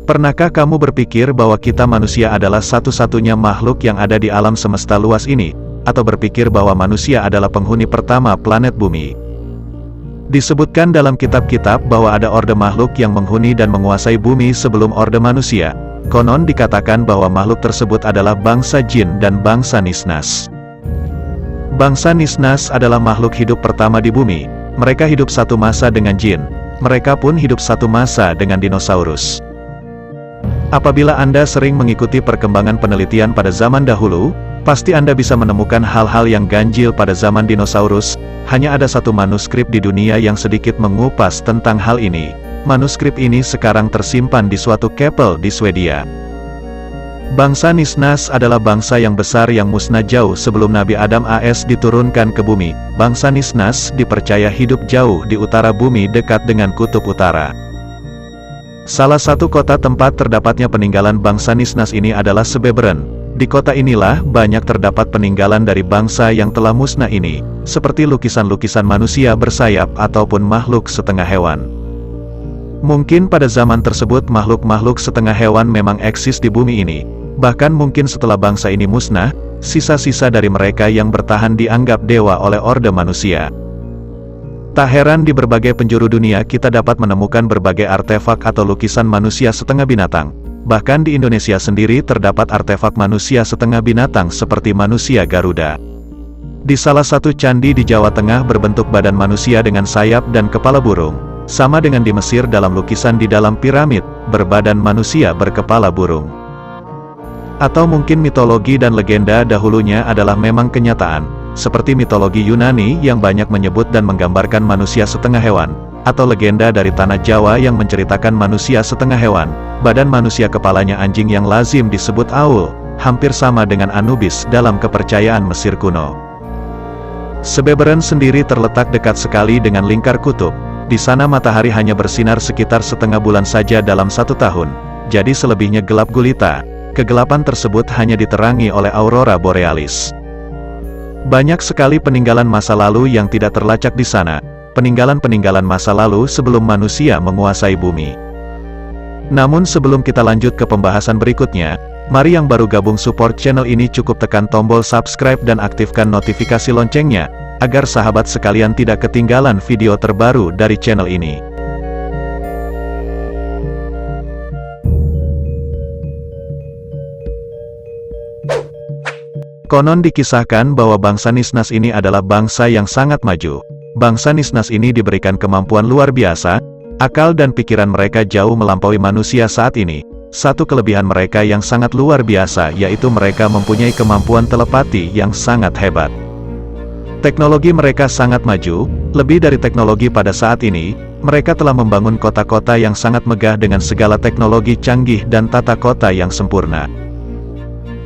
Pernahkah kamu berpikir bahwa kita manusia adalah satu-satunya makhluk yang ada di alam semesta luas ini? Atau berpikir bahwa manusia adalah penghuni pertama planet bumi? Disebutkan dalam kitab-kitab bahwa ada orde makhluk yang menghuni dan menguasai bumi sebelum orde manusia. Konon dikatakan bahwa makhluk tersebut adalah bangsa jin dan bangsa Nisnas. Bangsa Nisnas adalah makhluk hidup pertama di bumi. Mereka hidup satu masa dengan jin. Mereka pun hidup satu masa dengan dinosaurus. Apabila Anda sering mengikuti perkembangan penelitian pada zaman dahulu, pasti Anda bisa menemukan hal-hal yang ganjil pada zaman dinosaurus. Hanya ada satu manuskrip di dunia yang sedikit mengupas tentang hal ini. Manuskrip ini sekarang tersimpan di suatu kapel di Swedia. Bangsa Nisnas adalah bangsa yang besar yang musnah jauh sebelum Nabi Adam AS diturunkan ke bumi. Bangsa Nisnas dipercaya hidup jauh di utara bumi dekat dengan kutub utara. Salah satu kota tempat terdapatnya peninggalan bangsa Nisnas ini adalah Sebeberen. Di kota inilah banyak terdapat peninggalan dari bangsa yang telah musnah ini, seperti lukisan-lukisan manusia bersayap ataupun makhluk setengah hewan. Mungkin pada zaman tersebut makhluk-makhluk setengah hewan memang eksis di bumi ini. Bahkan mungkin setelah bangsa ini musnah, sisa-sisa dari mereka yang bertahan dianggap dewa oleh orde manusia. Tak heran di berbagai penjuru dunia kita dapat menemukan berbagai artefak atau lukisan manusia setengah binatang. Bahkan di Indonesia sendiri terdapat artefak manusia setengah binatang seperti manusia Garuda. Di salah satu candi di Jawa Tengah berbentuk badan manusia dengan sayap dan kepala burung. Sama dengan di Mesir dalam lukisan di dalam piramid, berbadan manusia berkepala burung. Atau mungkin mitologi dan legenda dahulunya adalah memang kenyataan. Seperti mitologi Yunani yang banyak menyebut dan menggambarkan manusia setengah hewan, atau legenda dari tanah Jawa yang menceritakan manusia setengah hewan, badan manusia kepalanya anjing yang lazim disebut Aul, hampir sama dengan Anubis dalam kepercayaan Mesir kuno. Sebeberen sendiri terletak dekat sekali dengan lingkar kutub. Di sana matahari hanya bersinar sekitar setengah bulan saja dalam satu tahun, jadi selebihnya gelap gulita. Kegelapan tersebut hanya diterangi oleh aurora borealis. Banyak sekali peninggalan masa lalu yang tidak terlacak di sana, peninggalan-peninggalan masa lalu sebelum manusia menguasai bumi. Namun sebelum kita lanjut ke pembahasan berikutnya, mari yang baru gabung support channel ini cukup tekan tombol subscribe dan aktifkan notifikasi loncengnya, agar sahabat sekalian tidak ketinggalan video terbaru dari channel ini. Konon dikisahkan bahwa bangsa Nisnas ini adalah bangsa yang sangat maju. Bangsa Nisnas ini diberikan kemampuan luar biasa, akal dan pikiran mereka jauh melampaui manusia saat ini. Satu kelebihan mereka yang sangat luar biasa yaitu mereka mempunyai kemampuan telepati yang sangat hebat. Teknologi mereka sangat maju, lebih dari teknologi pada saat ini, mereka telah membangun kota-kota yang sangat megah dengan segala teknologi canggih dan tata kota yang sempurna.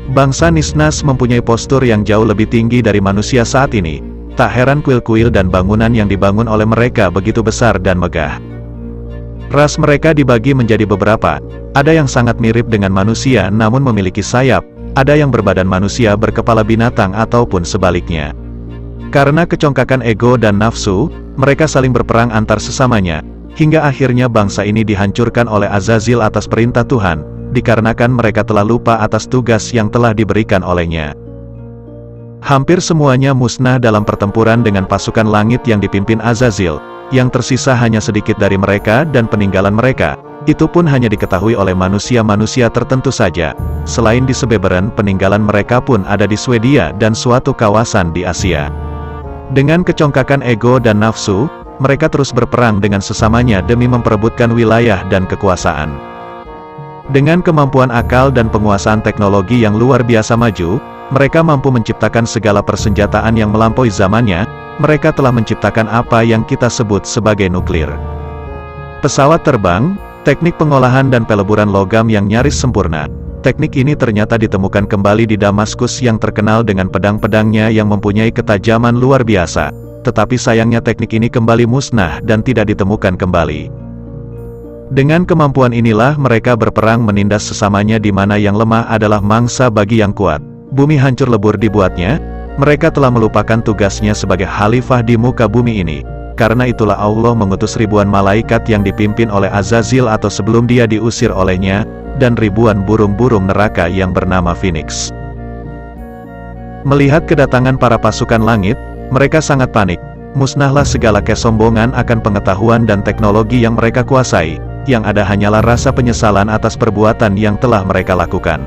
Bangsa Nisnas mempunyai postur yang jauh lebih tinggi dari manusia saat ini. Tak heran kuil-kuil dan bangunan yang dibangun oleh mereka begitu besar dan megah. Ras mereka dibagi menjadi beberapa, ada yang sangat mirip dengan manusia namun memiliki sayap, ada yang berbadan manusia berkepala binatang ataupun sebaliknya. Karena kecongkakan ego dan nafsu, mereka saling berperang antar sesamanya, hingga akhirnya bangsa ini dihancurkan oleh Azazil atas perintah Tuhan. Dikarenakan mereka telah lupa atas tugas yang telah diberikan olehnya. Hampir semuanya musnah dalam pertempuran dengan pasukan langit yang dipimpin Azazil, yang tersisa hanya sedikit dari mereka dan peninggalan mereka, itu pun hanya diketahui oleh manusia-manusia tertentu saja. Selain di Sebeberen, peninggalan mereka pun ada di Swedia dan suatu kawasan di Asia. Dengan kecongkakan ego dan nafsu, mereka terus berperang dengan sesamanya demi memperebutkan wilayah dan kekuasaan. Dengan kemampuan akal dan penguasaan teknologi yang luar biasa maju, mereka mampu menciptakan segala persenjataan yang melampaui zamannya. Mereka telah menciptakan apa yang kita sebut sebagai nuklir. Pesawat terbang, teknik pengolahan dan peleburan logam yang nyaris sempurna. Teknik ini ternyata ditemukan kembali di Damaskus yang terkenal dengan pedang-pedangnya yang mempunyai ketajaman luar biasa. Tetapi sayangnya teknik ini kembali musnah dan tidak ditemukan kembali. Dengan kemampuan inilah mereka berperang menindas sesamanya di mana yang lemah adalah mangsa bagi yang kuat. Bumi hancur lebur dibuatnya, mereka telah melupakan tugasnya sebagai khalifah di muka bumi ini. karena itulah Allah mengutus ribuan malaikat yang dipimpin oleh Azazil atau sebelum dia diusir olehnya, dan ribuan burung-burung neraka yang bernama Phoenix. Melihat kedatangan para pasukan langit, mereka sangat panik. Musnahlah segala kesombongan akan pengetahuan dan teknologi yang mereka kuasai, yang ada hanyalah rasa penyesalan atas perbuatan yang telah mereka lakukan.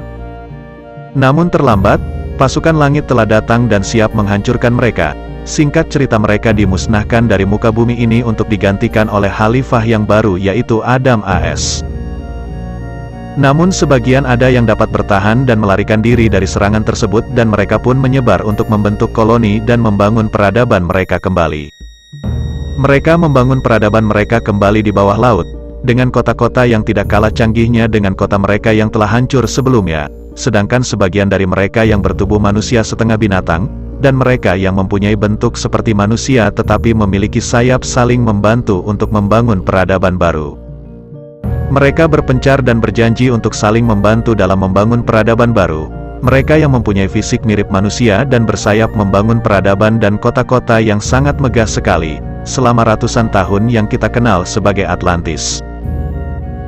Namun terlambat, pasukan langit telah datang dan siap menghancurkan mereka. Singkat cerita, mereka dimusnahkan dari muka bumi ini untuk digantikan oleh khalifah yang baru, yaitu Adam AS. Namun sebagian ada yang dapat bertahan dan melarikan diri dari serangan tersebut, dan mereka pun menyebar untuk membentuk koloni dan membangun peradaban mereka kembali. Mereka membangun peradaban mereka kembali di bawah laut, dengan kota-kota yang tidak kalah canggihnya dengan kota mereka yang telah hancur sebelumnya, sedangkan sebagian dari mereka yang bertubuh manusia setengah binatang, dan mereka yang mempunyai bentuk seperti manusia tetapi memiliki sayap saling membantu untuk membangun peradaban baru. Mereka berpencar dan berjanji untuk saling membantu dalam membangun peradaban baru. Mereka yang mempunyai fisik mirip manusia dan bersayap membangun peradaban dan kota-kota yang sangat megah sekali, selama ratusan tahun yang kita kenal sebagai Atlantis.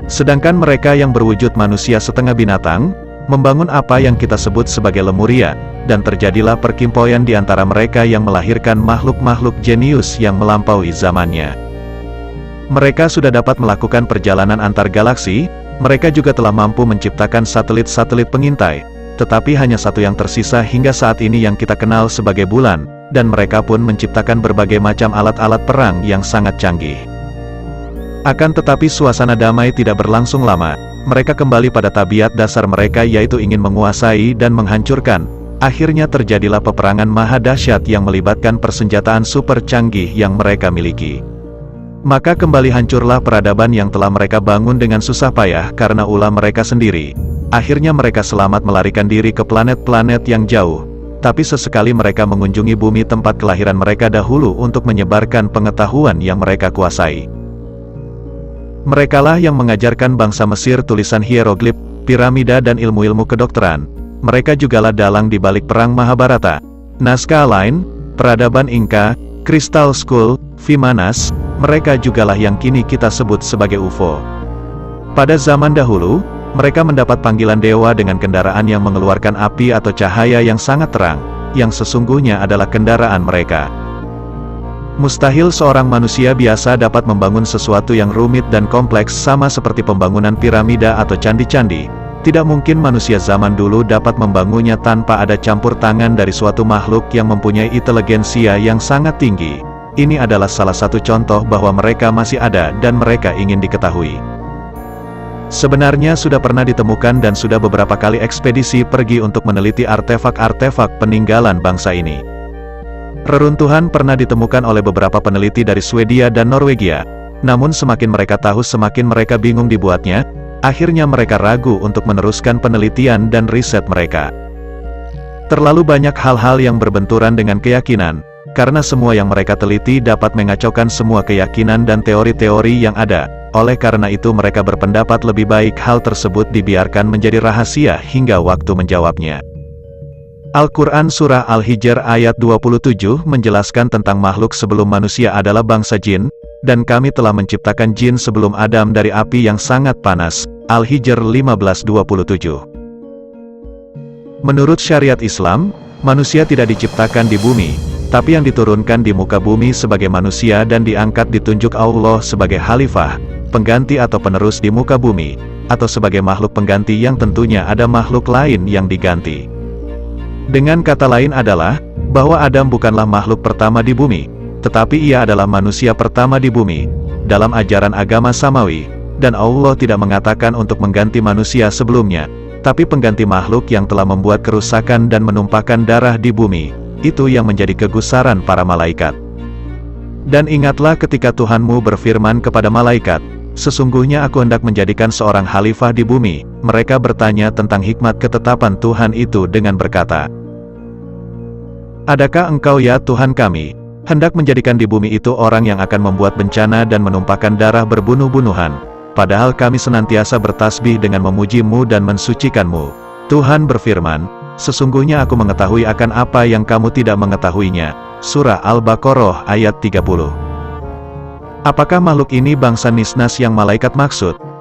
Sedangkan mereka yang berwujud manusia setengah binatang, membangun apa yang kita sebut sebagai Lemuria, dan terjadilah perkimpoian di antara mereka yang melahirkan makhluk-makhluk jenius yang melampaui zamannya. Mereka sudah dapat melakukan perjalanan antar galaksi, mereka juga telah mampu menciptakan satelit-satelit pengintai, tetapi hanya satu yang tersisa hingga saat ini yang kita kenal sebagai bulan, dan mereka pun menciptakan berbagai macam alat-alat perang yang sangat canggih. Akan tetapi suasana damai tidak berlangsung lama, mereka kembali pada tabiat dasar mereka, yaitu ingin menguasai dan menghancurkan. Akhirnya terjadilah peperangan maha dahsyat yang melibatkan persenjataan super canggih yang mereka miliki. Maka kembali hancurlah peradaban yang telah mereka bangun dengan susah payah karena ulah mereka sendiri. Akhirnya mereka selamat melarikan diri ke planet-planet yang jauh, tapi sesekali mereka mengunjungi bumi tempat kelahiran mereka dahulu untuk menyebarkan pengetahuan yang mereka kuasai. Merekalah yang mengajarkan bangsa Mesir tulisan hieroglif, piramida dan ilmu-ilmu kedokteran. Mereka jugalah dalang di balik perang Mahabharata, naskah lain, peradaban Inka, Crystal Skull, Vimanas. Mereka jugalah yang kini kita sebut sebagai UFO. Pada zaman dahulu, mereka mendapat panggilan dewa dengan kendaraan yang mengeluarkan api atau cahaya yang sangat terang, yang sesungguhnya adalah kendaraan mereka. Mustahil seorang manusia biasa dapat membangun sesuatu yang rumit dan kompleks sama seperti pembangunan piramida atau candi-candi. Tidak mungkin manusia zaman dulu dapat membangunnya tanpa ada campur tangan dari suatu makhluk yang mempunyai inteligensia yang sangat tinggi. Ini adalah salah satu contoh bahwa mereka masih ada dan mereka ingin diketahui. Sebenarnya sudah pernah ditemukan dan sudah beberapa kali ekspedisi pergi untuk meneliti artefak-artefak peninggalan bangsa ini. Reruntuhan pernah ditemukan oleh beberapa peneliti dari Swedia dan Norwegia. Namun semakin mereka tahu semakin mereka bingung dibuatnya. Akhirnya mereka ragu untuk meneruskan penelitian dan riset mereka. Terlalu banyak hal-hal yang berbenturan dengan keyakinan, karena semua yang mereka teliti dapat mengacaukan semua keyakinan dan teori-teori yang ada. Oleh karena itu mereka berpendapat lebih baik hal tersebut dibiarkan menjadi rahasia hingga waktu menjawabnya. Al-Quran Surah Al-Hijr ayat 27 menjelaskan tentang makhluk sebelum manusia adalah bangsa jin, dan kami telah menciptakan jin sebelum Adam dari api yang sangat panas. Al-Hijr 15:27. Menurut syariat Islam, manusia tidak diciptakan di bumi, tapi yang diturunkan di muka bumi sebagai manusia dan diangkat ditunjuk Allah sebagai khalifah, pengganti atau penerus di muka bumi, atau sebagai makhluk pengganti yang tentunya ada makhluk lain yang diganti. Dengan kata lain adalah, bahwa Adam bukanlah makhluk pertama di bumi, tetapi ia adalah manusia pertama di bumi, dalam ajaran agama Samawi, dan Allah tidak mengatakan untuk mengganti manusia sebelumnya, tapi pengganti makhluk yang telah membuat kerusakan dan menumpahkan darah di bumi, itu yang menjadi kegusaran para malaikat. Dan ingatlah ketika Tuhanmu berfirman kepada malaikat, sesungguhnya aku hendak menjadikan seorang khalifah di bumi. Mereka bertanya tentang hikmat ketetapan Tuhan itu dengan berkata, adakah engkau ya Tuhan kami, hendak menjadikan di bumi itu orang yang akan membuat bencana dan menumpahkan darah berbunuh-bunuhan, padahal kami senantiasa bertasbih dengan memuji-Mu dan mensucikan-Mu. Tuhan berfirman, sesungguhnya aku mengetahui akan apa yang kamu tidak mengetahuinya. Surah Al-Baqarah ayat 30. Apakah makhluk ini bangsa Nisnas yang malaikat maksud?